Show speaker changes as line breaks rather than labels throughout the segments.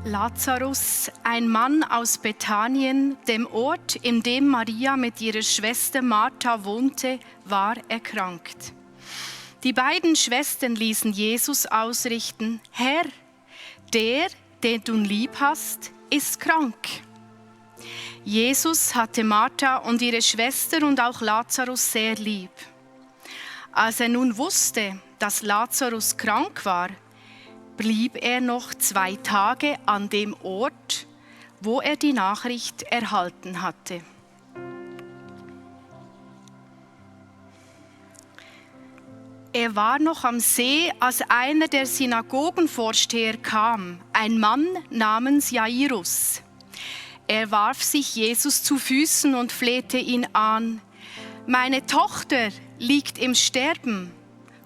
Lazarus, ein Mann aus Bethanien, dem Ort, in dem Maria mit ihrer Schwester Martha wohnte, war erkrankt. Die beiden Schwestern ließen Jesus ausrichten: Herr, der, den du lieb hast, ist krank. Jesus hatte Martha und ihre Schwester und auch Lazarus sehr lieb. Als er nun wusste, dass Lazarus krank war, blieb er noch 2 Tage an dem Ort, wo er die Nachricht erhalten hatte. Er war noch am See, als einer der Synagogenvorsteher kam, ein Mann namens Jairus. Er warf sich Jesus zu Füßen und flehte ihn an: Meine Tochter liegt im Sterben.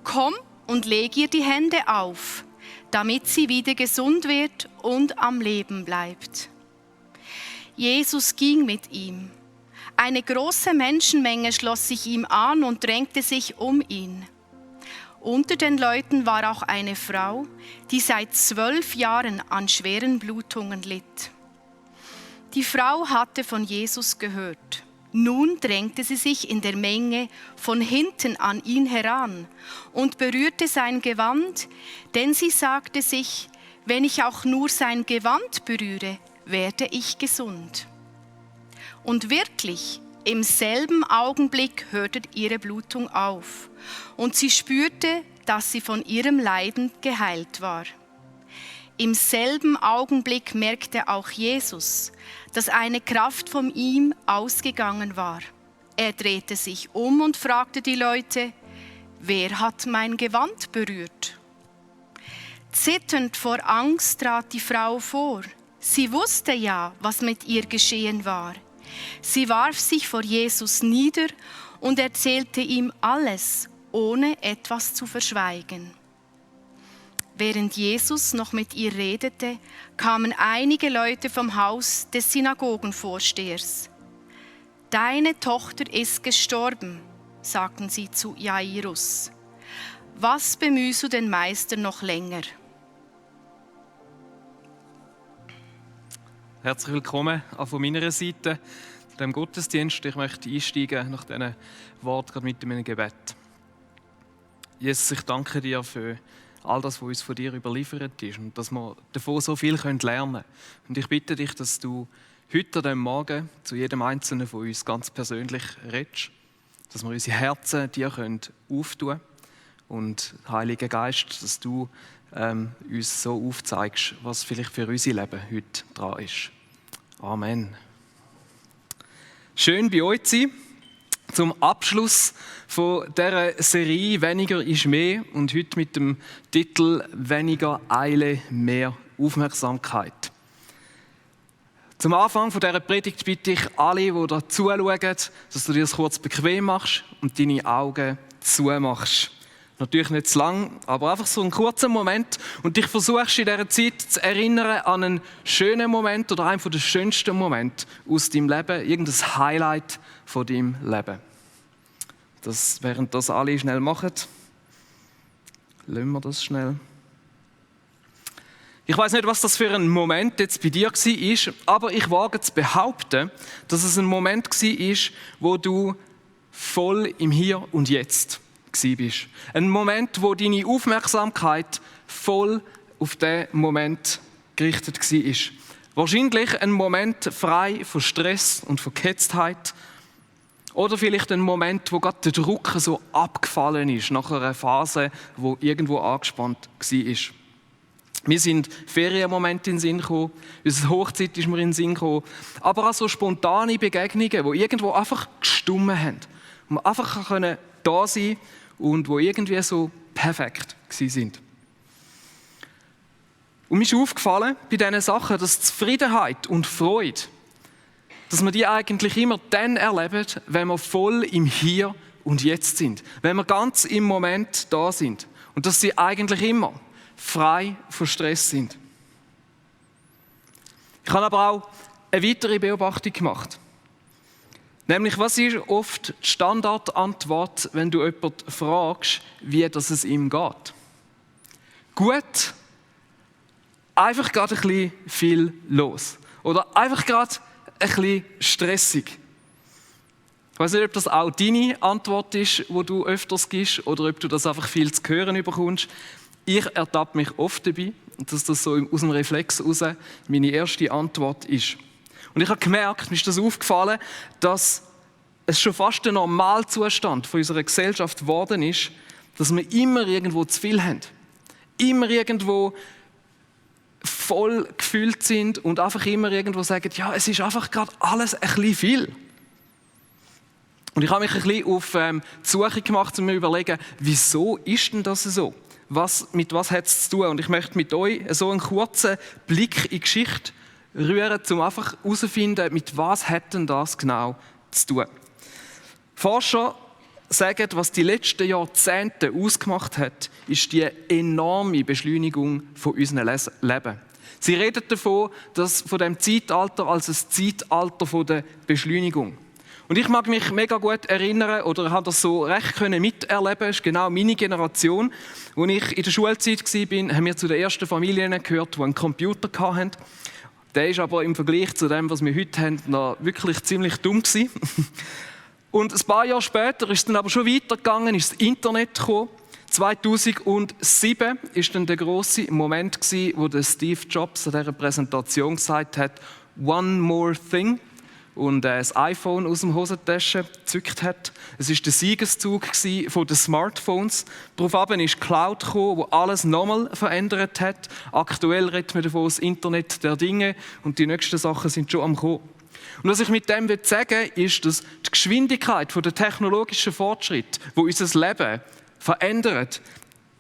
Komm und leg ihr die Hände auf, damit sie wieder gesund wird und am Leben bleibt. Jesus ging mit ihm. Eine große Menschenmenge schloss sich ihm an und drängte sich um ihn. Unter den Leuten war auch eine Frau, die seit 12 Jahren an schweren Blutungen litt. Die Frau hatte von Jesus gehört. Nun drängte sie sich in der Menge von hinten an ihn heran und berührte sein Gewand, denn sie sagte sich: Wenn ich auch nur sein Gewand berühre, werde ich gesund. Und wirklich, im selben Augenblick hörte ihre Blutung auf und sie spürte, dass sie von ihrem Leiden geheilt war. Im selben Augenblick merkte auch Jesus, dass eine Kraft von ihm ausgegangen war. Er drehte sich um und fragte die Leute: Wer hat mein Gewand berührt? Zitternd vor Angst trat die Frau vor. Sie wusste ja, was mit ihr geschehen war. Sie warf sich vor Jesus nieder und erzählte ihm alles, ohne etwas zu verschweigen. Während Jesus noch mit ihr redete, kamen einige Leute vom Haus des Synagogenvorstehers. Deine Tochter ist gestorben, sagten sie zu Jairus. Was bemühst du den Meister noch länger?
Herzlich willkommen auch von meiner Seite zu diesem Gottesdienst. Ich möchte einsteigen nach diesen Worten gerade mit einem Gebet. Jesus, ich danke dir für all das, was uns von dir überliefert ist und dass wir davon so viel lernen können. Und ich bitte dich, dass du heute an diesem Morgen zu jedem Einzelnen von uns ganz persönlich redest, dass wir unsere Herzen dir auftun können und, Heiliger Geist, dass du uns so aufzeigst, was vielleicht für unser Leben heute dran ist. Amen. Schön bei euch zu sein. Zum Abschluss von dieser Serie «Weniger ist mehr» und heute mit dem Titel «Weniger Eile, mehr Aufmerksamkeit». Zum Anfang von dieser Predigt bitte ich alle, die da zuschauen, dass du dir das kurz bequem machst und deine Augen zumachst. Natürlich nicht zu lang, aber einfach so einen kurzen Moment und dich versuchst in dieser Zeit zu erinnern an einen schönen Moment oder einen der schönsten Momente aus deinem Leben, irgendein Highlight von deinem Leben. Während das alle schnell machen, lassen wir das schnell. Ich weiß nicht, was das für ein Moment jetzt bei dir war, aber ich wage zu behaupten, dass es ein Moment war, wo du voll im Hier und Jetzt warst. Ein Moment, wo deine Aufmerksamkeit voll auf diesen Moment gerichtet war. Wahrscheinlich ein Moment frei von Stress und von Gehetztheit. Oder vielleicht ein Moment, wo gerade der Druck so abgefallen ist, nach einer Phase, wo irgendwo angespannt war. Mir sind Ferienmomente in den Sinn gekommen, unsere Hochzeit ist mir in den Sinn gekommen, aber auch so spontane Begegnungen, die irgendwo einfach gestummen haben. Wo man einfach da sein und wo irgendwie so perfekt sind. Und mir ist aufgefallen bei diesen Sachen, dass Zufriedenheit und Freude, dass wir die eigentlich immer dann erleben, wenn wir voll im Hier und Jetzt sind. Wenn wir ganz im Moment da sind. Und dass sie eigentlich immer frei von Stress sind. Ich habe aber auch eine weitere Beobachtung gemacht. Nämlich, was ist oft die Standardantwort, wenn du jemanden fragst, wie es ihm geht? Gut einfach gerade ein bisschen viel los. Oder einfach gerade ein bisschen stressig. Ich weiß nicht, ob das auch deine Antwort ist, die du öfters gibst, oder ob du das einfach viel zu hören bekommst. Ich ertappe mich oft dabei, dass das so aus dem Reflex heraus meine erste Antwort ist. Und ich habe gemerkt, mir ist das aufgefallen, dass es schon fast ein Normalzustand von unserer Gesellschaft geworden ist, dass wir immer irgendwo zu viel haben. Immer irgendwo voll gefüllt sind und einfach immer irgendwo sagen, ja, es ist einfach gerade alles ein bisschen viel. Und ich habe mich ein bisschen auf die Suche gemacht, um mir zu überlegen, wieso ist denn das so? Mit was hat es zu tun? Und ich möchte mit euch so einen kurzen Blick in die Geschichte rühren, um einfach herauszufinden, mit was hat denn das genau zu tun. Forscher sagen, was die letzten Jahrzehnte ausgemacht hat, ist die enorme Beschleunigung von unserem Leben. Sie reden davon, dass von dem Zeitalter als ein Zeitalter von der Beschleunigung. Und ich mag mich mega gut erinnern oder habe das so recht miterleben. Das ist genau meine Generation. Als ich in der Schulzeit war, haben wir zu den ersten Familien gehört, die einen Computer hatten. Der ist aber im Vergleich zu dem, was wir heute haben, noch wirklich ziemlich dumm gewesen. Und ein paar Jahre später ist es dann aber schon weitergegangen, ist das Internet gekommen. 2007 war dann der grosse Moment, wo der Steve Jobs an dieser Präsentation gesagt hat, «One more thing», und das iPhone aus der Hosentasche gezückt hat. Es war der Siegeszug von den Smartphones. Daraufhin ist die Cloud gekommen, die alles nochmal verändert hat. Aktuell redet man davon, das Internet der Dinge, und die nächsten Sachen sind schon am kommen. Und was ich mit dem sagen will, ist, dass die Geschwindigkeit der technologischen Fortschritt, die unser Leben verändert,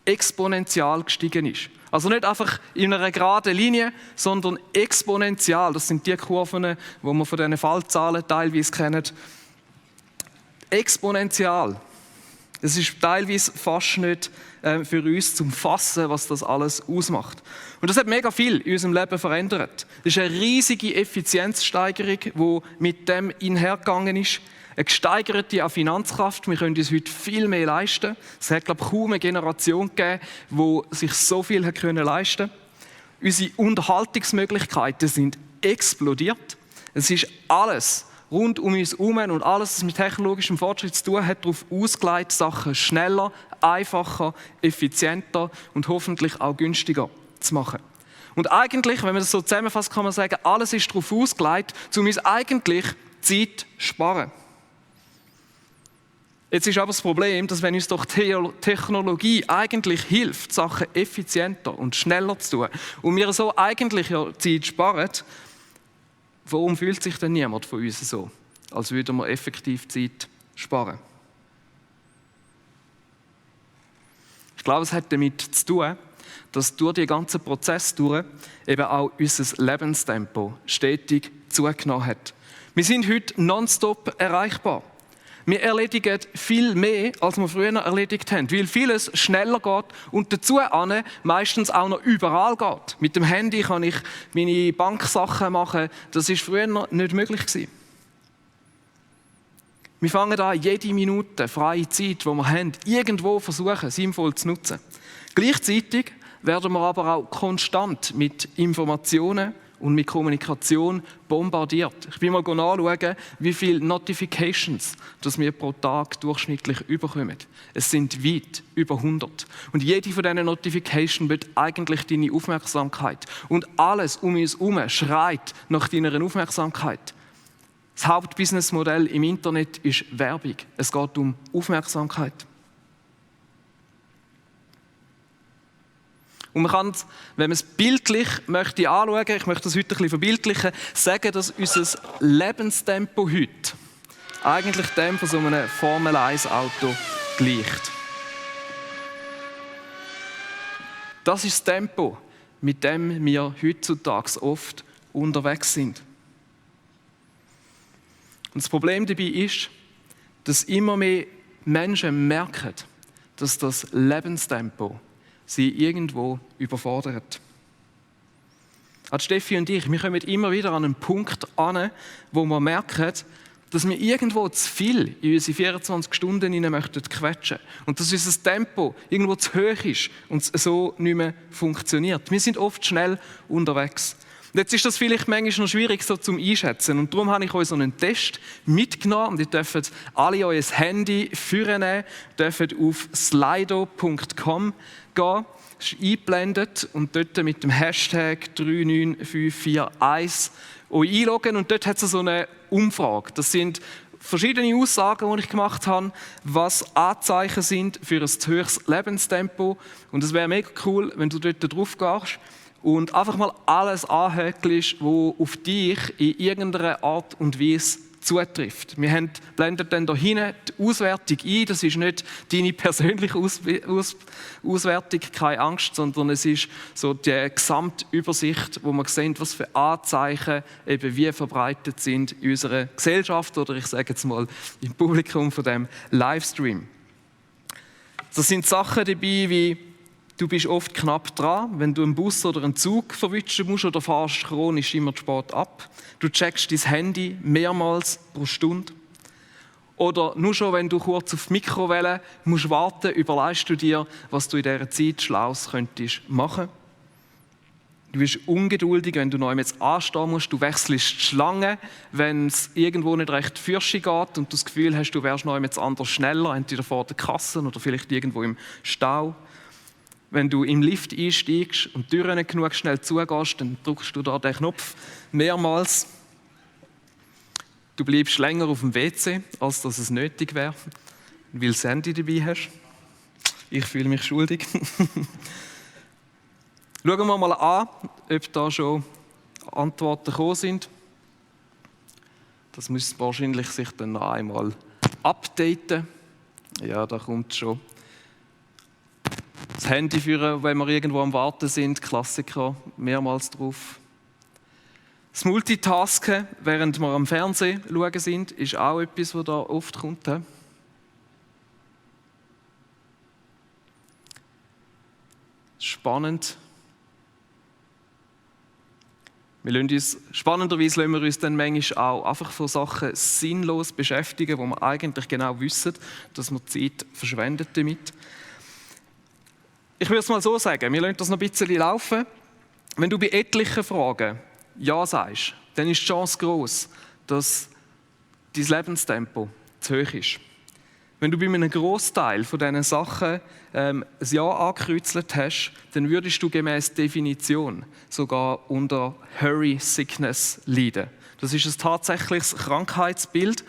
exponentiell gestiegen ist. Also nicht einfach in einer geraden Linie, sondern exponentiell. Das sind die Kurven, die wir von diesen Fallzahlen teilweise kennen. Exponentiell. Es ist teilweise fast nicht für uns zum Fassen, was das alles ausmacht. Und das hat mega viel in unserem Leben verändert. Das ist eine riesige Effizienzsteigerung, die mit dem einhergegangen ist. Eine gesteigerte Finanzkraft. Wir können uns heute viel mehr leisten. Es hat, glaube ich, kaum eine Generation gegeben, die sich so viel leisten konnte. Unsere Unterhaltungsmöglichkeiten sind explodiert. Es ist alles rund um uns herum und alles, was mit technologischem Fortschritt zu tun hat, darauf ausgelegt, Sachen schneller, einfacher, effizienter und hoffentlich auch günstiger zu machen. Und eigentlich, wenn man das so zusammenfasst, kann man sagen, alles ist darauf ausgelegt, um uns eigentlich Zeit zu sparen. Jetzt ist aber das Problem, dass wenn uns doch Technologie eigentlich hilft, Sachen effizienter und schneller zu tun, und wir so eigentlich ja Zeit sparen, warum fühlt sich denn niemand von uns so, als würden wir effektiv Zeit sparen? Ich glaube, es hat damit zu tun, dass durch den ganzen Prozess durch eben auch unser Lebenstempo stetig zugenommen hat. Wir sind heute nonstop erreichbar. Wir erledigen viel mehr, als wir früher erledigt haben, weil vieles schneller geht und dazu meistens auch noch überall geht. Mit dem Handy kann ich meine Banksachen machen, das war früher noch nicht möglich gewesen. Wir fangen an, jede Minute freie Zeit, die wir haben, irgendwo versuchen, sinnvoll zu nutzen. Gleichzeitig werden wir aber auch konstant mit Informationen und mit Kommunikation bombardiert. Ich bin mal nachschauen, wie viele Notifications das wir pro Tag durchschnittlich überkommen. Es sind weit über 100. Und jede von diesen Notifications will eigentlich deine Aufmerksamkeit. Und alles um uns herum schreit nach deiner Aufmerksamkeit. Das Hauptbusinessmodell im Internet ist Werbung. Es geht um Aufmerksamkeit. Und man kann, wenn man es bildlich möchte anschauen, ich möchte das heute ein bisschen verbildlichen, sagen, dass unser Lebenstempo heute eigentlich dem von so einem Formel-1-Auto gleicht. Das ist das Tempo, mit dem wir heutzutage oft unterwegs sind. Und das Problem dabei ist, dass immer mehr Menschen merken, dass das Lebenstempo sie irgendwo überfordert. Steffi und ich, wir kommen immer wieder an einen Punkt an, wo wir merken, dass wir irgendwo zu viel in unsere 24 Stunden hinein möchten quetschen und dass unser Tempo irgendwo zu hoch ist und es so nicht mehr funktioniert. Wir sind oft schnell unterwegs. Und jetzt ist das vielleicht manchmal noch schwierig so zum Einschätzen und darum habe ich euch so einen Test mitgenommen und ihr dürft alle euer Handy vornehmen, dürft auf slido.com gehen, das ist eingeblendet und dort mit dem Hashtag 39541 euch einloggen und dort hat es so eine Umfrage. Das sind verschiedene Aussagen, die ich gemacht habe, was Anzeichen sind für ein zu hohes Lebenstempo und es wäre mega cool, wenn du dort drauf gehst und einfach mal alles anhökelst, was auf dich in irgendeiner Art und Weise zutrifft. Wir blenden dann hier hinten die Auswertung ein. Das ist nicht deine persönliche Auswertung, keine Angst, sondern es ist so die Gesamtübersicht, wo wir sehen, was für Anzeichen eben wie verbreitet sind in unserer Gesellschaft oder ich sage jetzt mal im Publikum von dem Livestream. Das sind Sachen dabei wie du bist oft knapp dran, wenn du einen Bus oder einen Zug verwischen musst oder fahrst chronisch immer zu spät ab. Du checkst dein Handy mehrmals pro Stunde. Oder nur schon, wenn du kurz auf die Mikrowelle musst warten, überlegst du dir, was du in dieser Zeit Schlaues könntest machen. Du bist ungeduldig, wenn du noch einmal anstehen musst. Du wechselst die Schlange, wenn es irgendwo nicht recht fürschig geht und du das Gefühl hast, du wärst noch einmal anders schneller, entweder vor der Kasse oder vielleicht irgendwo im Stau. Wenn du im Lift einsteigst und die Türen nicht genug schnell zugehst, dann drückst du da den Knopf mehrmals. Du bleibst länger auf dem WC, als dass es nötig wäre, weil du das Handy dabei hast. Ich fühle mich schuldig. Schauen wir mal an, ob da schon Antworten gekommen sind. Das müsste wahrscheinlich sich dann noch einmal updaten. Ja, da kommt schon. Das Handy führen, wenn wir irgendwo am Warten sind, Klassiker, mehrmals drauf. Das Multitasken, während wir am Fernsehen schauen sind, ist auch etwas, das da oft kommt. Spannend. Spannenderweise lassen wir uns dann manchmal auch einfach von Sachen sinnlos beschäftigen, wo wir eigentlich genau wissen, dass wir Zeit verschwendet damit. Ich würde es mal so sagen, wir lassen das noch ein bisschen laufen. Wenn du bei etlichen Fragen Ja sagst, dann ist die Chance gross, dass dein Lebenstempo zu hoch ist. Wenn du bei einem Grossteil von diesen Sachen ein Ja angekreuzelt hast, dann würdest du gemäß Definition sogar unter Hurry Sickness leiden. Das ist ein tatsächliches Krankheitsbild.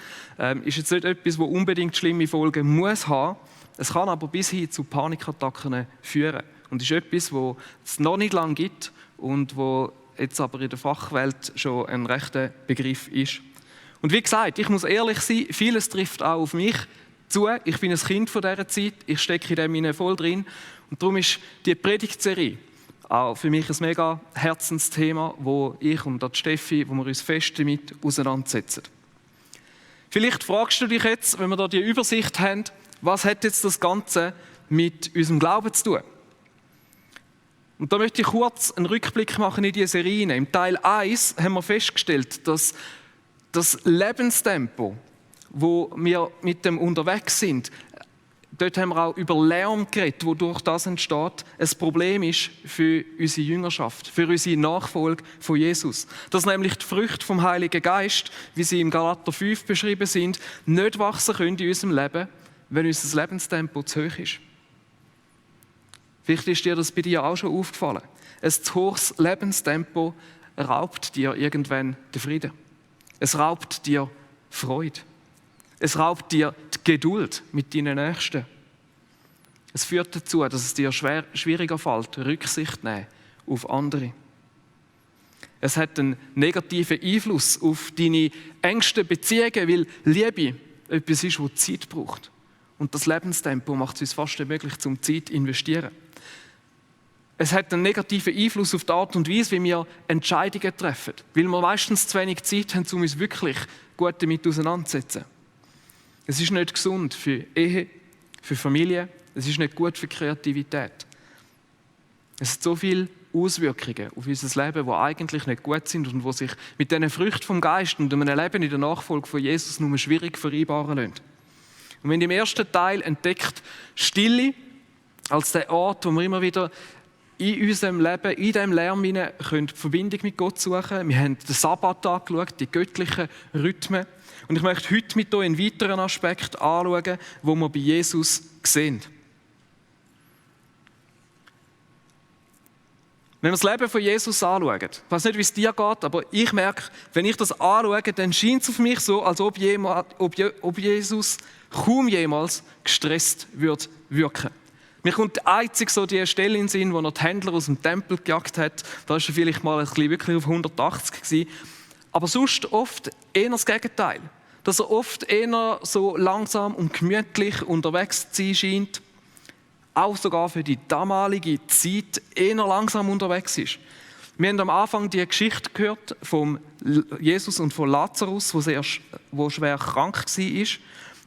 Ist jetzt nicht etwas, das unbedingt schlimme Folgen muss haben. Es kann aber bis hin zu Panikattacken führen. Und ist etwas, das es noch nicht lange gibt und wo jetzt aber in der Fachwelt schon ein rechter Begriff ist. Und wie gesagt, ich muss ehrlich sein, vieles trifft auch auf mich zu. Ich bin ein Kind von dieser Zeit, ich stecke in dem voll drin. Und darum ist die Predigtserie auch für mich ein mega Herzensthema, wo ich und die Steffi, wo wir uns fest damit auseinandersetzen. Vielleicht fragst du dich jetzt, wenn wir da die Übersicht haben, was hat jetzt das Ganze mit unserem Glauben zu tun? Und da möchte ich kurz einen Rückblick machen in diese Serie. Im Teil 1 haben wir festgestellt, dass das Lebenstempo, wo wir mit dem unterwegs sind, dort haben wir auch über Lärm geredet, wodurch das entsteht, ein Problem ist für unsere Jüngerschaft, für unsere Nachfolge von Jesus. Dass nämlich die Früchte vom Heiligen Geist, wie sie im Galater 5 beschrieben sind, nicht wachsen können in unserem Leben, wenn unser Lebenstempo zu hoch ist. Vielleicht ist dir das bei dir auch schon aufgefallen. Ein zu hohes Lebenstempo raubt dir irgendwann den Frieden. Es raubt dir Freude. Es raubt dir die Geduld mit deinen Nächsten. Es führt dazu, dass es dir schwieriger fällt, Rücksicht nehmen auf andere. Es hat einen negativen Einfluss auf deine engsten Beziehungen, weil Liebe etwas ist, das Zeit braucht. Und das Lebenstempo macht es uns fast nicht möglich, zum Zeit zu investieren. Es hat einen negativen Einfluss auf die Art und Weise, wie wir Entscheidungen treffen, weil wir meistens zu wenig Zeit haben, um uns wirklich gut damit auseinanderzusetzen. Es ist nicht gesund für Ehe, für Familie, es ist nicht gut für Kreativität. Es hat so viele Auswirkungen auf unser Leben, die eigentlich nicht gut sind und die sich mit diesen Früchten vom Geist und einem Leben in der Nachfolge von Jesus nur schwierig vereinbaren lassen. Und wenn im ersten Teil entdeckt Stille als der Ort, wo wir immer wieder in unserem Leben, in diesem Lärm hinein, die Verbindung mit Gott suchen. Wir haben den Sabbat angeschaut, die göttlichen Rhythmen. Und ich möchte heute mit euch einen weiteren Aspekt anschauen, wo wir bei Jesus sehen. Wenn wir das Leben von Jesus anschauen, ich weiß nicht, wie es dir geht, aber ich merke, wenn ich das anschaue, dann scheint es auf mich so, als ob Jesus kaum jemals gestresst wird wirken. Mir kommt einzig so die Stelle in den Sinn, wo er die Händler aus dem Tempel gejagt hat. Da war er vielleicht mal ein bisschen wirklich auf 180 gewesen. Aber sonst oft eher das Gegenteil. Dass er oft eher so langsam und gemütlich unterwegs zu sein scheint. Auch sogar für die damalige Zeit eher langsam unterwegs ist. Wir haben am Anfang die Geschichte gehört von Jesus und von Lazarus, der schwer krank war.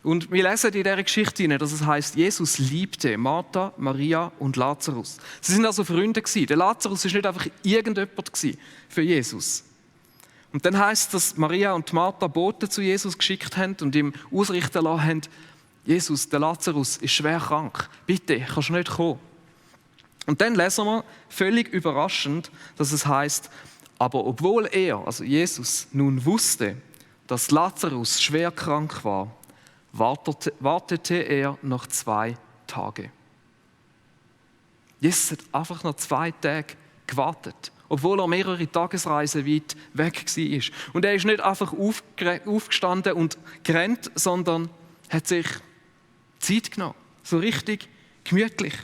Und wir lesen in dieser Geschichte, dass es heißt, Jesus liebte Martha, Maria und Lazarus. Sie sind also Freunde gewesen. Der Lazarus war nicht einfach irgendjemand für Jesus. Und dann heißt es, dass Maria und Martha Boten zu Jesus geschickt haben und ihm ausrichten lassen haben, Jesus, der Lazarus ist schwer krank. Bitte, kannst du nicht kommen? Und dann lesen wir völlig überraschend, dass es heißt, aber obwohl er, also Jesus, nun wusste, dass Lazarus schwer krank war, wartete er noch 2 Tage. Jesus hat einfach noch 2 Tage gewartet, obwohl er mehrere Tagesreisen weit weg war. Und er ist nicht einfach aufgestanden und gerannt, sondern hat sich Zeit genommen. So richtig gemütlich.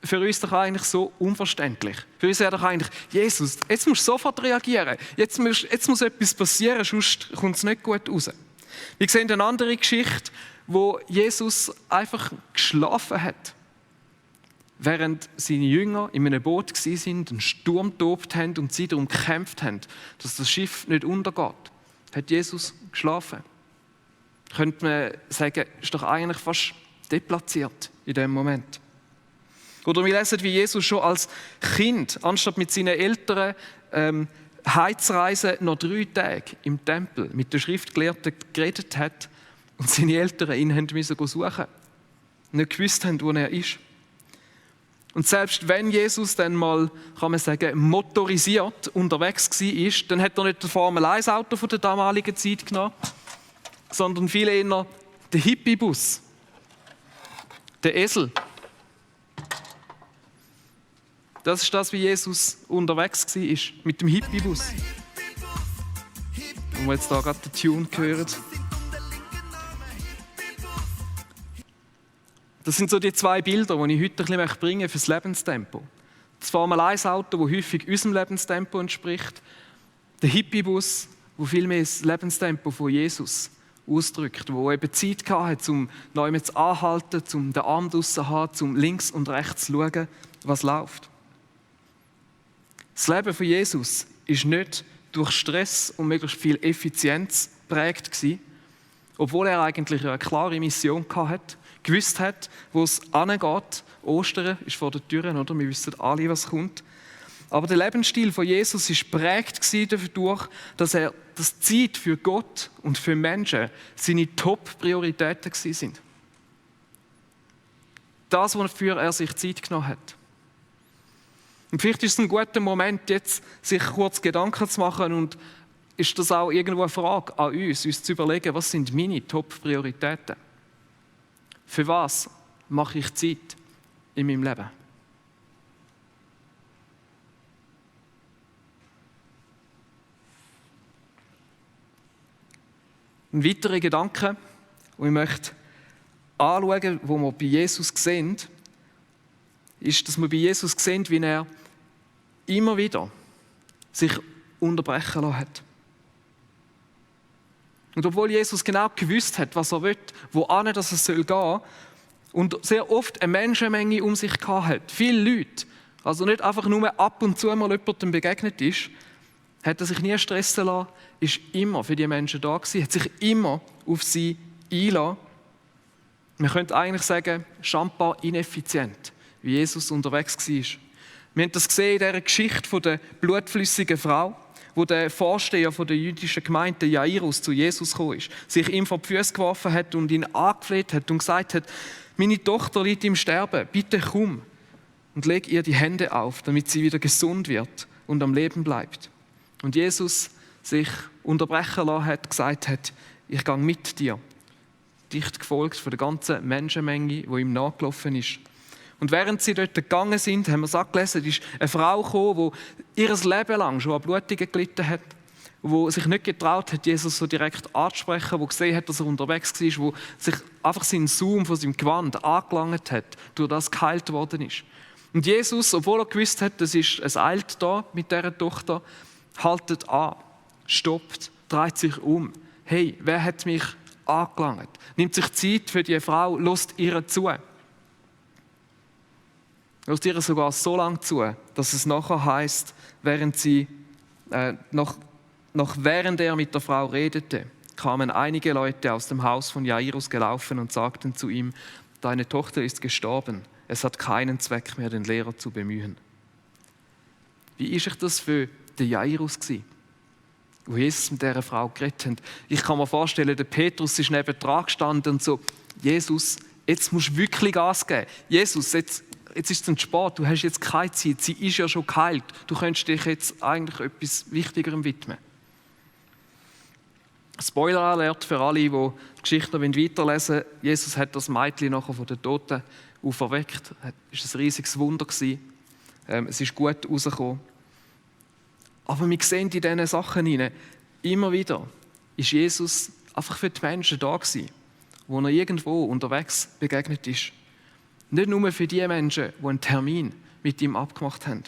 Für uns doch eigentlich so unverständlich. Für uns wäre doch eigentlich, Jesus, jetzt musst du sofort reagieren. Jetzt muss etwas passieren, sonst kommt es nicht gut raus. Wir sehen eine andere Geschichte, wo Jesus einfach geschlafen hat. Während seine Jünger in einem Boot waren, einen Sturm tobt haben und sie darum gekämpft haben, dass das Schiff nicht untergeht, hat Jesus geschlafen. Könnte man sagen, ist doch eigentlich fast deplatziert in dem Moment. Oder wir lesen, wie Jesus schon als Kind, anstatt mit seinen Eltern Heizreisen noch 3 Tage im Tempel mit den Schriftgelehrten geredet hat und seine Eltern ihn suchen mussten, nicht gewusst haben, wo er ist. Und selbst wenn Jesus dann mal, kann man sagen, motorisiert unterwegs war, dann hat er nicht das Formel-1-Auto von der damaligen Zeit genommen, sondern viel eher den Hippie-Bus, den Esel. Das ist das, wie Jesus unterwegs war, mit dem Hippie-Bus. Und wir jetzt hier gerade den Tune hören. Das sind so die 2 Bilder, die ich heute ein bisschen bringen möchte für das Lebenstempo. Das Formel-1-Auto, das häufig unserem Lebenstempo entspricht. Der Hippie-Bus, der viel mehr das Lebenstempo von Jesus ausdrückt, wo eben Zeit hatte, um neu zu anhalten, um den Arm draussen zu haben, um links und rechts zu schauen, was läuft. Das Leben von Jesus ist nicht durch Stress und möglichst viel Effizienz geprägt gewesen, obwohl er eigentlich eine klare Mission hatte, gewusst hat, wo es hingeht. Ostern ist vor der Tür, oder? Wir wissen alle, was kommt. Aber der Lebensstil von Jesus war geprägt dadurch, dass das Zeit für Gott und für Menschen seine Top-Prioritäten waren. Das, wofür er sich Zeit genommen hat. Und vielleicht ist es ein guter Moment, jetzt sich kurz Gedanken zu machen und ist das auch irgendwo eine Frage an uns zu überlegen, was sind meine Top-Prioritäten? Für was mache ich Zeit in meinem Leben? Ein weiterer Gedanke, den ich möchte anschauen, wo wir bei Jesus sehen, ist, dass wir bei Jesus sehen, wie er immer wieder sich unterbrechen lassen hat. Und obwohl Jesus genau gewusst hat, was er will, wohin es gehen soll, und sehr oft eine Menschenmenge um sich hatte, viele Leute, also nicht einfach nur ab und zu mal jemandem begegnet ist, hat er sich nie stressen lassen, ist immer für die Menschen da gewesen, hat sich immer auf sie eingelassen. Man könnte eigentlich sagen, schambar ineffizient, wie Jesus unterwegs war. Wir haben das gesehen in dieser Geschichte der blutflüssigen Frau, wo der Vorsteher der jüdischen Gemeinde, Jairus, zu Jesus gekommen ist, sich ihm vor die Füße geworfen hat und ihn angefleht hat und gesagt hat, meine Tochter liegt im Sterben, bitte komm und leg ihr die Hände auf, damit sie wieder gesund wird und am Leben bleibt. Und Jesus sich unterbrechen lassen hat, gesagt hat, ich gehe mit dir, dicht gefolgt von der ganzen Menschenmenge, die ihm nachgelaufen ist. Und während sie dort gegangen sind, haben wir es angelesen, ist eine Frau gekommen, die ihr Leben lang schon an Blutungen gelitten hat, die sich nicht getraut hat, Jesus so direkt anzusprechen, die gesehen hat, dass er unterwegs war, wo sich einfach seinen Saum von seinem Gewand angelangt hat, durch das geheilt worden ist. Und Jesus, obwohl er gewusst hat, es eilt da mit dieser Tochter, haltet an, stoppt, dreht sich um. Hey, wer hat mich angelangt? Nimmt sich Zeit für die Frau, lässt ihr zu. Lässt ihr sogar so lange zu, dass es nachher heisst, während er mit der Frau redete, kamen einige Leute aus dem Haus von Jairus gelaufen und sagten zu ihm, deine Tochter ist gestorben, es hat keinen Zweck mehr, den Lehrer zu bemühen. Wie war das für den Jairus, wo Jesus mit dieser Frau geredet hat? Ich kann mir vorstellen, der Petrus ist neben dran gestanden und so, Jesus, jetzt musst du wirklich Gas geben. Jesus, jetzt ist es zu spät, du hast jetzt keine Zeit, sie ist ja schon geheilt. Du könntest dich jetzt eigentlich etwas Wichtigerem widmen. Spoiler-Alert für alle, die die Geschichte noch weiterlesen wollen. Jesus hat das Mädchen nachher von den Toten auferweckt. Es war ein riesiges Wunder. Es ist gut rausgekommen. Aber wir sehen in diesen Sachen hinein, immer wieder ist Jesus einfach für die Menschen da gewesen, wo er irgendwo unterwegs begegnet ist. Nicht nur für die Menschen, die einen Termin mit ihm abgemacht haben,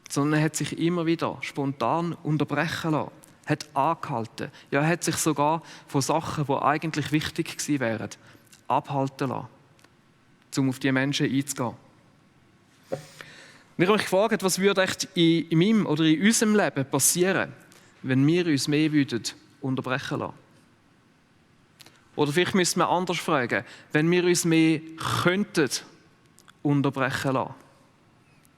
sondern er hat sich immer wieder spontan unterbrechen lassen, hat angehalten. Ja, er hat sich sogar von Sachen, die eigentlich wichtig gewesen wären, abhalten lassen, um auf die Menschen einzugehen. Und ich habe mich gefragt, was würde echt in meinem oder in unserem Leben passieren, wenn wir uns mehr unterbrechen lassen. Oder vielleicht müssen wir anders fragen, wenn wir uns mehr könnten unterbrechen lassen.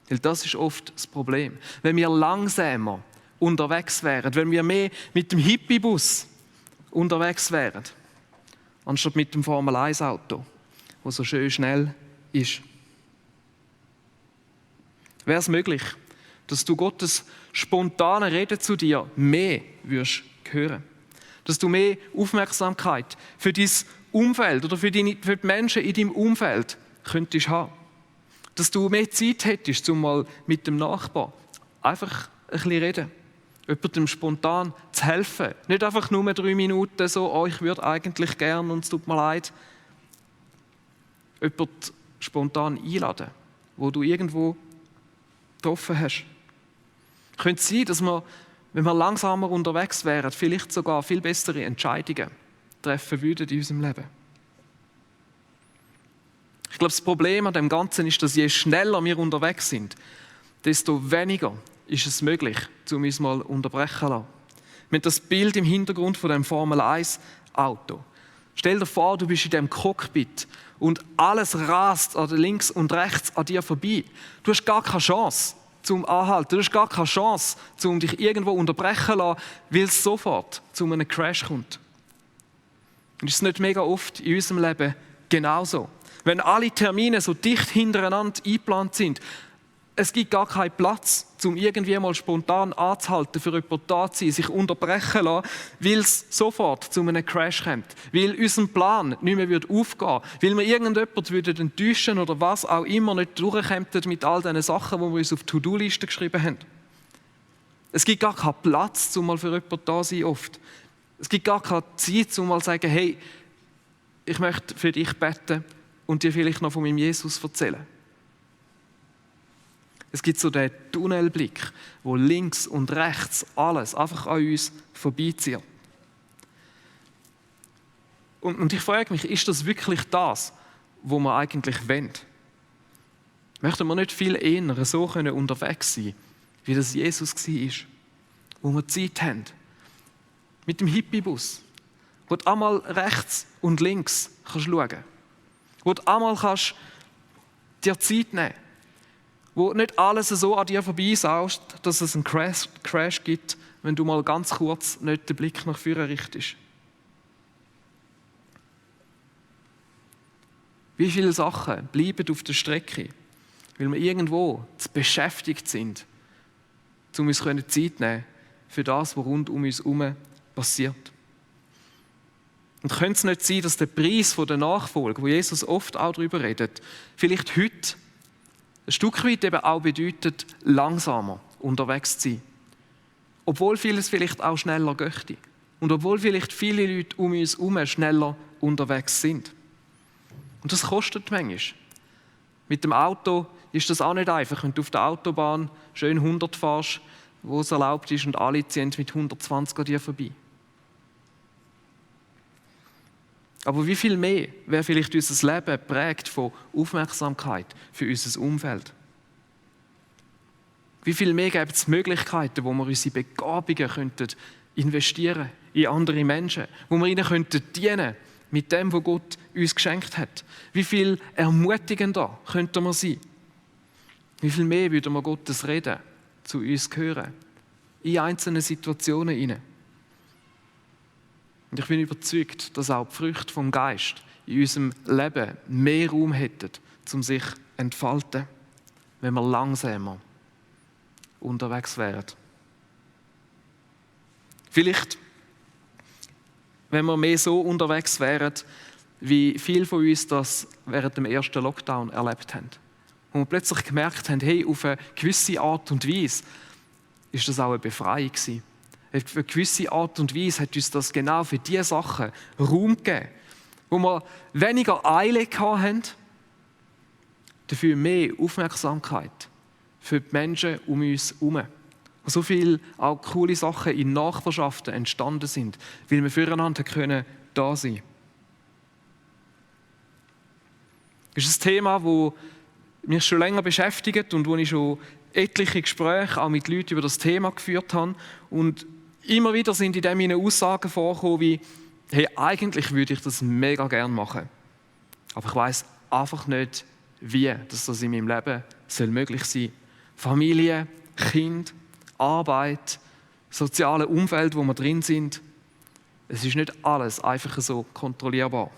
Weil das ist oft das Problem. Wenn wir langsamer unterwegs wären, wenn wir mehr mit dem Hippie-Bus unterwegs wären, anstatt mit dem Formel-1-Auto, das so schön schnell ist. Wäre es möglich, dass du Gottes spontane Rede zu dir mehr würdest hören? Dass du mehr Aufmerksamkeit für dein Umfeld oder für die Menschen in deinem Umfeld könntest haben? Dass du mehr Zeit hättest, um mal mit dem Nachbarn einfach ein bisschen reden, jemandem spontan zu helfen. Nicht einfach nur 3 Minuten so, oh, ich würde eigentlich gern und es tut mir leid. Jemanden spontan einladen, wo du irgendwo getroffen hast. Könnte es sein, dass wir, wenn wir langsamer unterwegs wären, vielleicht sogar viel bessere Entscheidungen treffen würden in unserem Leben. Ich glaube, das Problem an dem Ganzen ist, dass je schneller wir unterwegs sind, desto weniger ist es möglich, uns mal unterbrechen zu lassen. Wir haben das Bild im Hintergrund von dem Formel-1-Auto. Stell dir vor, du bist in dem Cockpit und alles rast links und rechts an dir vorbei. Du hast gar keine Chance zum Anhalten. Du hast gar keine Chance, um dich irgendwo unterbrechen zu lassen, weil es sofort zu einem Crash kommt. Und ist es nicht mega oft in unserem Leben genauso? Wenn alle Termine so dicht hintereinander eingeplant sind, es gibt gar keinen Platz, um irgendwie mal spontan anzuhalten, für jemanden da zu sein, sich unterbrechen lassen, weil es sofort zu einem Crash kommt. Weil unser Plan nicht mehr aufgehen würde. Weil wir irgendjemanden enttäuschen oder was auch immer nicht durchkommt mit all diesen Sachen, die wir uns auf die To-Do-Liste geschrieben haben. Es gibt gar keinen Platz, um mal für jemanden da zu sein oft. Es gibt gar keine Zeit, um mal zu sagen, hey, ich möchte für dich beten und dir vielleicht noch von meinem Jesus erzählen. Es gibt so den Tunnelblick, wo links und rechts alles einfach an uns vorbeizieht. Und ich frage mich, ist das wirklich das, was wir eigentlich wollen? Möchten wir nicht viel eher so unterwegs sein, wie das Jesus war, wo wir Zeit haben, mit dem Hippie-Bus, wo du einmal rechts und links schauen kannst, wo du einmal dir Zeit nehmen kannst, wo nicht alles so an dir vorbeisaust, dass es einen Crash gibt, wenn du mal ganz kurz nicht den Blick nach vorne richtest. Wie viele Sachen bleiben auf der Strecke, weil wir irgendwo zu beschäftigt sind, um uns Zeit nehmen können für das, was rund um uns herum passiert. Und könnte es nicht sein, dass der Preis der Nachfolge, wo Jesus oft auch darüber redet, vielleicht heute ein Stück weit eben auch bedeutet, langsamer unterwegs zu sein. Obwohl vieles vielleicht auch schneller geht. Und obwohl vielleicht viele Leute um uns herum schneller unterwegs sind. Und das kostet manchmal. Mit dem Auto ist das auch nicht einfach, wenn du auf der Autobahn schön 100 fährst, wo es erlaubt ist und alle ziehen mit 120 an dir vorbei. Aber wie viel mehr wäre vielleicht unser Leben geprägt von Aufmerksamkeit für unser Umfeld? Wie viel mehr gäbe es Möglichkeiten, wo wir unsere Begabungen investieren könnten in andere Menschen, wo wir ihnen dienen könnten mit dem, was Gott uns geschenkt hat? Wie viel ermutigender könnten wir sein? Wie viel mehr würden wir Gottes Reden zu uns hören? In einzelnen Situationen hinein. Und ich bin überzeugt, dass auch die Früchte vom Geist in unserem Leben mehr Raum hätten, um sich zu entfalten, wenn wir langsamer unterwegs wären. Vielleicht, wenn wir mehr so unterwegs wären, wie viele von uns das während dem ersten Lockdown erlebt haben. Wo wir plötzlich gemerkt haben, hey, auf eine gewisse Art und Weise ist das auch eine Befreiung gewesen. Auf eine gewisse Art und Weise hat uns das genau für diese Sachen Raum gegeben, wo wir weniger Eile hatten, dafür mehr Aufmerksamkeit für die Menschen um uns herum. Und so viele auch coole Sachen in Nachbarschaften entstanden sind, weil wir füreinander da sein können. Das ist ein Thema, das mich schon länger beschäftigt und wo ich schon etliche Gespräche auch mit Leuten über das Thema geführt habe. Und immer wieder sind in dem Aussagen vorgekommen wie, hey, eigentlich würde ich das mega gerne machen. Aber ich weiss einfach nicht, wie das in meinem Leben möglich sein soll. Familie, Kind, Arbeit, soziale Umfeld, wo wir drin sind. Es ist nicht alles einfach so kontrollierbar.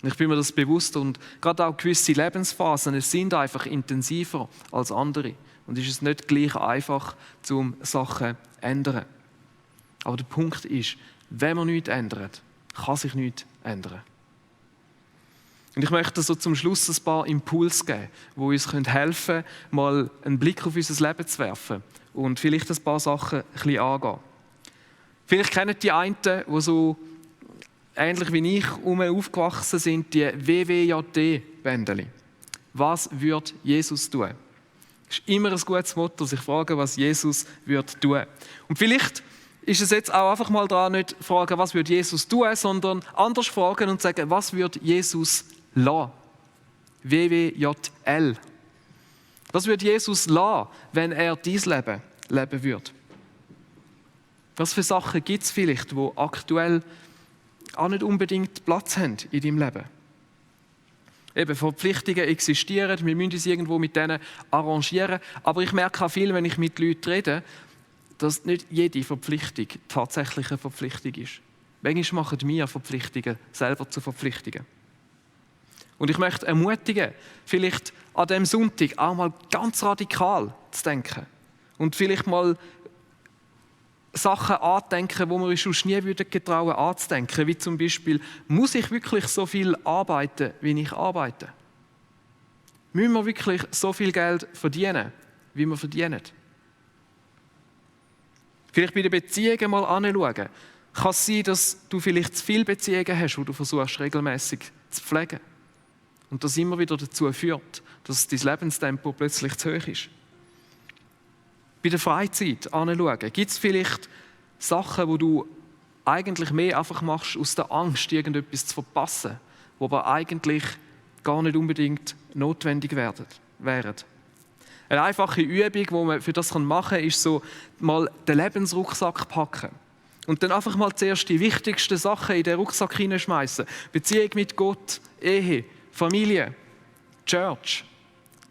Ich bin mir das bewusst und gerade auch gewisse Lebensphasen sind einfach intensiver als andere. Und es ist nicht gleich einfach, um Sachen zu ändern. Aber der Punkt ist, wenn man nichts ändert, kann sich nichts ändern. Und ich möchte so zum Schluss ein paar Impulse geben, die uns helfen können, mal einen Blick auf unser Leben zu werfen und vielleicht ein paar Sachen ein bisschen angehen. Vielleicht kennen die einen, die so ähnlich wie ich aufgewachsen sind, die WWJD-Bändeli. Was würde Jesus tun? Das ist immer ein gutes Motto, sich fragen, was Jesus würde tun. Und vielleicht ist es jetzt auch einfach mal dran, nicht fragen, was würde Jesus tun, sondern anders fragen und sagen, was würde Jesus lassen? WWJL. Was würde Jesus lassen, wenn er dein Leben leben würde? Was für Sachen gibt es vielleicht, die aktuell auch nicht unbedingt Platz haben in deinem Leben? Eben, Verpflichtungen existieren, wir müssen uns irgendwo mit denen arrangieren. Aber ich merke auch viel, wenn ich mit Leuten rede, dass nicht jede Verpflichtung tatsächlich eine Verpflichtung ist. Manchmal machen wir Verpflichtungen selber zu Verpflichtungen. Und ich möchte ermutigen, vielleicht an diesem Sonntag auch mal ganz radikal zu denken. Und vielleicht mal Sachen andenken, die wir uns sonst nie getrauen würden anzudenken. Wie zum Beispiel, muss ich wirklich so viel arbeiten, wie ich arbeite? Müssen wir wirklich so viel Geld verdienen, wie wir verdienen? Vielleicht bei den Beziehungen mal anschauen. Kann es sein, dass du vielleicht zu viele Beziehungen hast, die du versuchst regelmäßig zu pflegen? Und das immer wieder dazu führt, dass dein Lebenstempo plötzlich zu hoch ist. Bei der Freizeit anschauen. Gibt es vielleicht Sachen, wo du eigentlich mehr einfach machst aus der Angst, irgendetwas zu verpassen, die aber eigentlich gar nicht unbedingt notwendig wären? Eine einfache Übung, die man für das machen kann, ist so mal den Lebensrucksack packen. Und dann einfach mal zuerst die wichtigsten Sachen in den Rucksack hineinschmeißen. Beziehung mit Gott, Ehe, Familie, Church,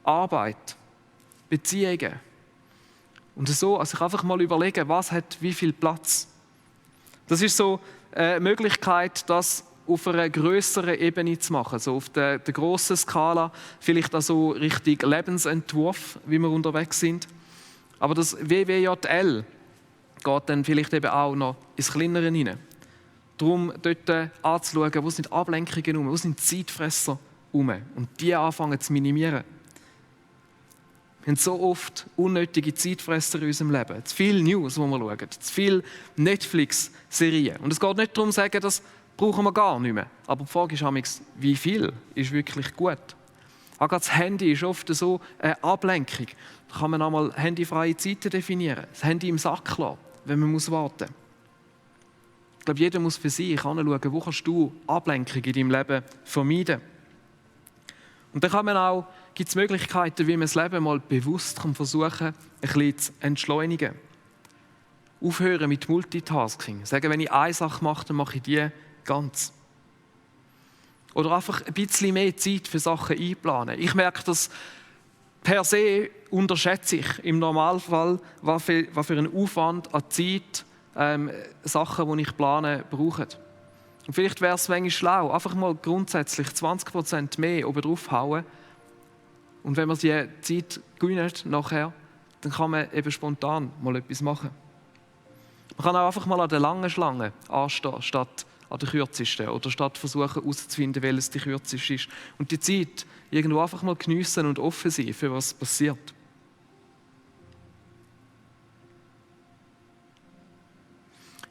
Arbeit. Beziehungen. Und so sich einfach mal überlegen, was hat wie viel Platz. Das ist so eine Möglichkeit, das auf einer grösseren Ebene zu machen, so auf der grossen Skala, vielleicht auch so Richtung Lebensentwurf, wie wir unterwegs sind. Aber das WWJL geht dann vielleicht eben auch noch ins Kleinere hinein. Darum dort anzuschauen, wo sind Ablenkungen rum, wo sind Zeitfresser rum und die anfangen zu minimieren. Wir haben so oft unnötige Zeitfresser in unserem Leben. Zu viel News, die wir schauen, zu viel Netflix-Serien. Und es geht nicht darum, zu sagen, das brauchen wir gar nicht mehr. Aber die Frage ist, wie viel ist wirklich gut? Auch das Handy ist oft so eine Ablenkung. Da kann man einmal handyfreie Zeiten definieren. Das Handy im Sack lassen, wenn man warten muss. Ich glaube, jeder muss für sich anschauen, wo kannst du Ablenkung in deinem Leben vermeiden. Und dann gibt es Möglichkeiten, wie man das Leben mal bewusst versuchen kann, ein bisschen zu entschleunigen. Aufhören mit Multitasking. Sagen, wenn ich eine Sache mache, dann mache ich die ganz. Oder einfach ein bisschen mehr Zeit für Sachen einplanen. Ich merke, dass per se unterschätze ich im Normalfall, was für einen Aufwand an Zeit Sachen, die ich plane, brauchen. Und vielleicht wäre es manchmal schlau, einfach mal grundsätzlich 20% mehr oben drauf hauen. Und wenn man die Zeit gewinnt nachher, dann kann man eben spontan mal etwas machen. Man kann auch einfach mal an der langen Schlange anstehen, statt an der kürzesten. Oder statt versuchen herauszufinden, welches die kürzeste ist. Und die Zeit irgendwo einfach mal geniessen und offen sein, für was passiert.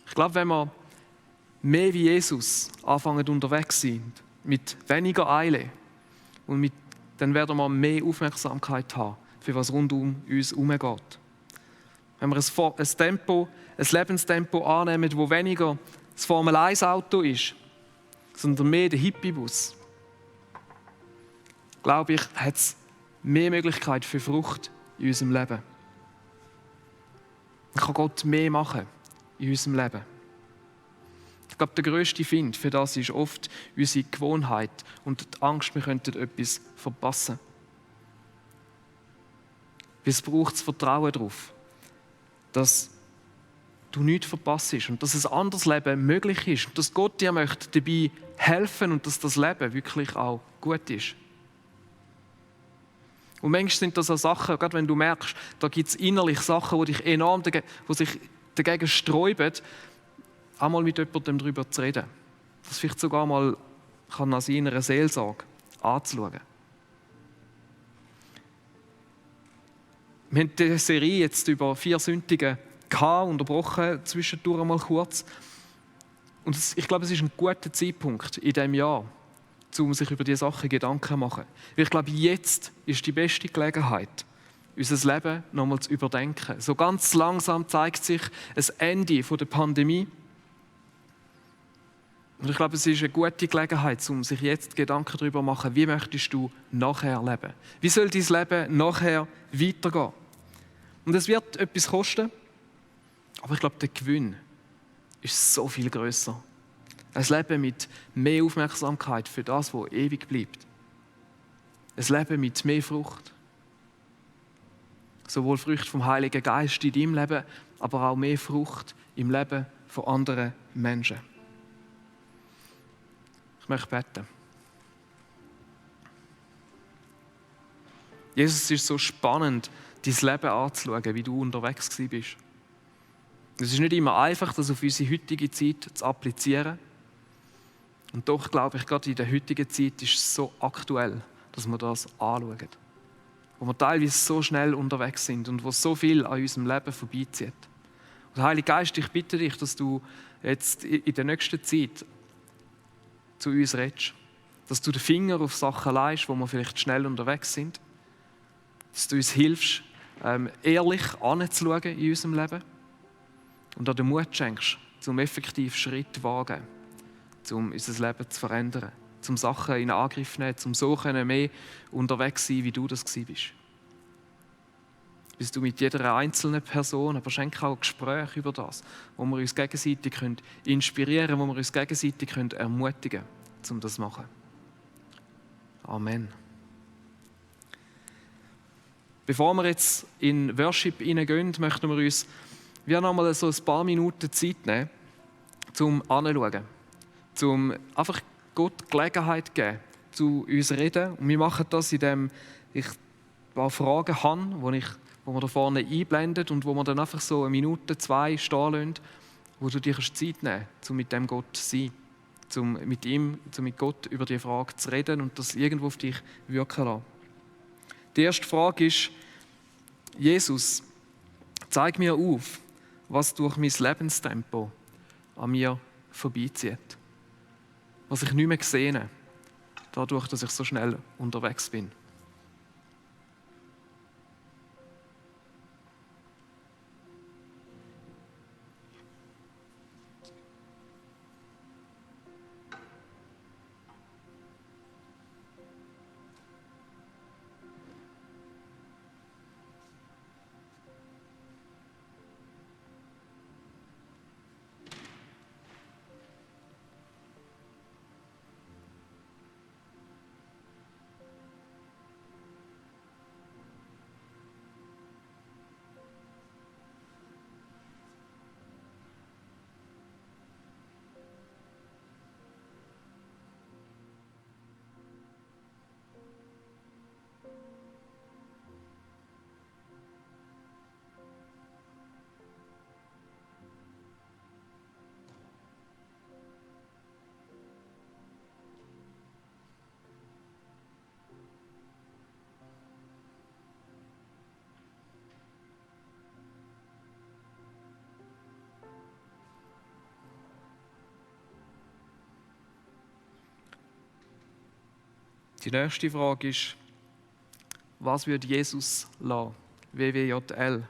Ich glaube, wenn wir mehr wie Jesus anfangen unterwegs sind, mit weniger Eile, und dann werden wir mehr Aufmerksamkeit haben, für was rund um uns herumgeht. Wenn wir ein Lebenstempo annehmen, wo weniger das Formel-1-Auto ist, sondern mehr der Hippie-Bus, glaube ich, hat es mehr Möglichkeit für Frucht in unserem Leben. Man kann Gott mehr machen in unserem Leben. Ich glaube, der grösste Find für das ist oft unsere Gewohnheit und die Angst, wir könnten etwas verpassen. Es braucht das Vertrauen darauf, dass du nichts verpasst und dass ein anderes Leben möglich ist und dass Gott dir möchte dabei helfen und dass das Leben wirklich auch gut ist. Und manchmal sind das auch Sachen, gerade wenn du merkst, da gibt es innerlich Sachen, die sich dagegen sträuben, einmal mit jemandem darüber zu reden. Das vielleicht sogar mal kann als in einer Seelsorge anzuschauen. Wir haben diese Serie jetzt über 4 Sündige unterbrochen, zwischendurch mal kurz. Und ich glaube, es ist ein guter Zeitpunkt in diesem Jahr, um sich über diese Sachen Gedanken zu machen. Weil ich glaube, jetzt ist die beste Gelegenheit, unser Leben nochmal zu überdenken. So ganz langsam zeigt sich ein Ende der Pandemie. Und ich glaube, es ist eine gute Gelegenheit, um sich jetzt Gedanken darüber zu machen, wie möchtest du nachher leben? Wie soll dein Leben nachher weitergehen? Und es wird etwas kosten, aber ich glaube, der Gewinn ist so viel grösser. Ein Leben mit mehr Aufmerksamkeit für das, was ewig bleibt. Ein Leben mit mehr Frucht. Sowohl Früchte vom Heiligen Geist in deinem Leben, aber auch mehr Frucht im Leben von anderen Menschen. Ich möchte beten. Jesus, es ist so spannend, dein Leben anzuschauen, wie du unterwegs bist. Es ist nicht immer einfach, das auf unsere heutige Zeit zu applizieren. Und doch glaube ich, gerade in der heutigen Zeit ist es so aktuell, dass wir das anschauen. Wo wir teilweise so schnell unterwegs sind und wo so viel an unserem Leben vorbeizieht. Und Heiliger Geist, ich bitte dich, dass du jetzt in der nächsten Zeit zu uns redest. Dass du den Finger auf Sachen legst, wo wir vielleicht schnell unterwegs sind. Dass du uns hilfst, ehrlich anzuschauen in unserem Leben. Und auch den Mut schenkst, zum effektiv Schritt zu wagen, um unser Leben zu verändern. Um Sachen in Angriff zu nehmen, um so mehr unterwegs sein, wie du das bist. Bist du mit jeder einzelnen Person, aber schenke auch Gespräche über das, wo wir uns gegenseitig inspirieren können, wo wir uns gegenseitig ermutigen können, um das zu machen. Amen. Bevor wir jetzt in Worship hineingehen, möchten wir uns noch mal so ein paar Minuten Zeit nehmen, um anzuschauen, um einfach Gott Gelegenheit zu geben, zu uns zu reden. Und wir machen das, indem ich ein paar Fragen habe, wo wir da vorne einblendet und wo wir dann einfach so eine Minute, 2 stehen lassen, wo du dir Zeit nehmen kannst, um mit dem Gott zu sein, um mit Gott über die Frage zu reden und das irgendwo auf dich wirken lassen. Die erste Frage ist: Jesus, zeig mir auf, was durch mein Lebenstempo an mir vorbeizieht. Was ich nicht mehr sehe, dadurch, dass ich so schnell unterwegs bin. Die nächste Frage ist: Was würde Jesus lassen? WWJL.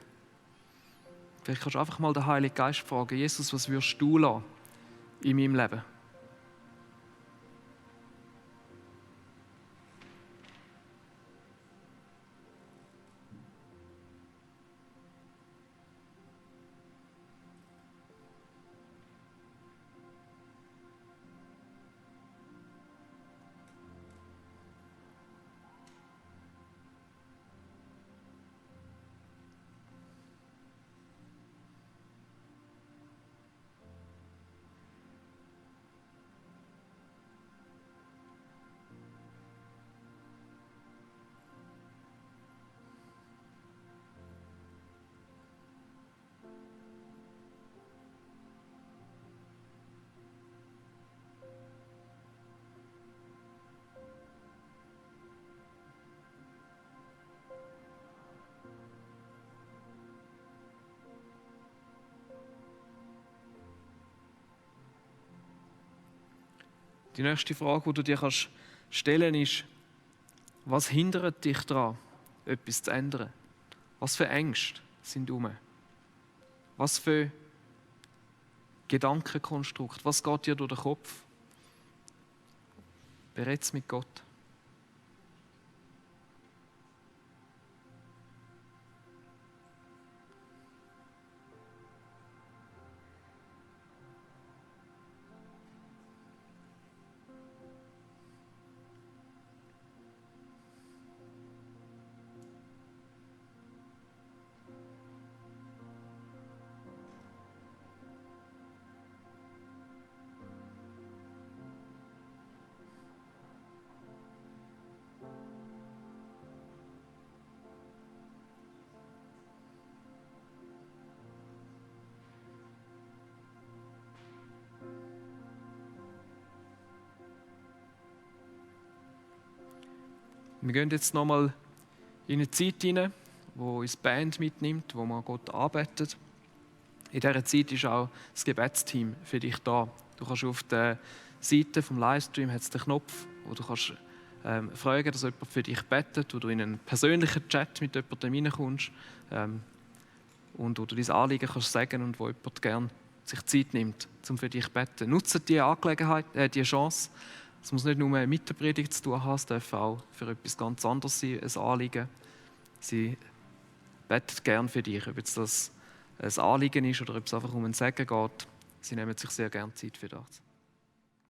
Vielleicht kannst du einfach mal den Heiligen Geist fragen: Jesus, was würdest du lassen in meinem Leben? Die nächste Frage, die du dir stellen kannst, ist: Was hindert dich daran, etwas zu ändern? Was für Ängste sind herum? Was für Gedankenkonstrukt? Was geht dir durch den Kopf? Bered's mit Gott. Wir gehen jetzt nochmal in eine Zeit hinein, wo uns die Band mitnimmt, wo man Gott arbeitet. In dieser Zeit ist auch das Gebetsteam für dich da. Du kannst auf der Seite vom Livestream hat's den Knopf, wo du kannst fragen, dass jemand für dich betet, wo du in einen persönlichen Chat mit jemandem hineinkommst und wo du dein Anliegen kannst sagen und wo jemand gerne sich Zeit nimmt, um für dich zu beten. Nutze diese Angelegenheit, diese Chance. Es muss nicht nur mit der Predigt zu tun haben, es darf auch für etwas ganz anderes sein, ein Anliegen. Sie betet gerne für dich, ob das ein Anliegen ist oder ob es einfach um ein Segen geht. Sie nehmen sich sehr gerne Zeit für das.